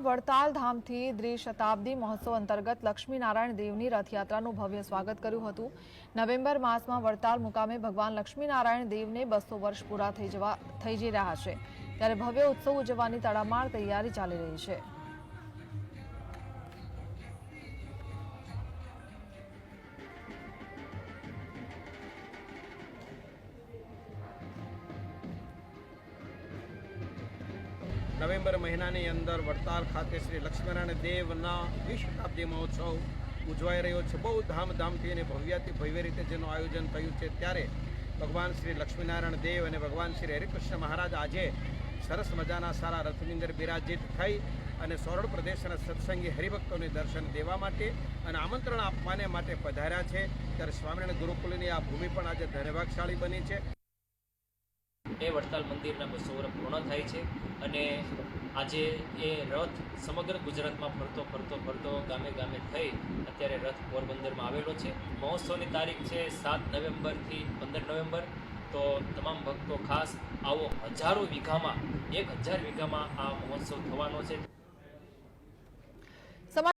વડતાલ ધામથી દ્વિશતાબ્દી મહોત્સવ અંતર્ગત લક્ષ્મીનારાયણ દેવની રથયાત્રાનું ભવ્ય સ્વાગત કર્યું હતું। નવેમ્બર માસમાં વડતાલ મુકામે ભગવાન લક્ષ્મીનારાયણ દેવને 200 વર્ષ પૂરા થઈ જઈ રહ્યા છે, ત્યારે ભવ્ય ઉત્સવ ઉજવવાની તડામાર તૈયારી ચાલી રહી છે। નવેમ્બર મહિનાની અંદર વડતાલ ખાતે શ્રી લક્ષ્મીનારાયણ દેવના દ્વિશતાબ્દી મહોત્સવ ઉજવાઈ રહ્યો છે। બહુ ધામધૂમથી અને ભવ્યથી ભવ્ય રીતે જેનું આયોજન થયું છે, ત્યારે ભગવાન શ્રી લક્ષ્મીનારાયણ દેવ અને ભગવાન શ્રી હરિકૃષ્ણ મહારાજ આજે સરસ મજાના સારા રથની અંદર બિરાજિત થઈ અને સોરઠ પ્રદેશના સત્સંગી હરિભક્તોને દર્શન દેવા માટે અને આમંત્રણ આપવાને માટે પધાર્યા છે। ત્યારે સ્વામિનારાયણ ગુરુકુલની આ ભૂમિ પણ આજે ધન્યભાગશાળી બની છે। એ વડતાલ મંદિરના 200 વર્ષ પૂર્ણ થાય છે અને આજે એ રથ સમગ્ર ગુજરાતમાં ફરતો ગામે ગામે થઈ અત્યારે રથ પોરબંદરમાં આવેલો છે। મહોત્સવની તારીખ છે 7 નવેમ્બરથી 15 નવેમ્બર। તો તમામ ભક્તો ખાસ આવો, 1000 વીઘામાં 1000 વીઘામાં આ મહોત્સવ થવાનો છે।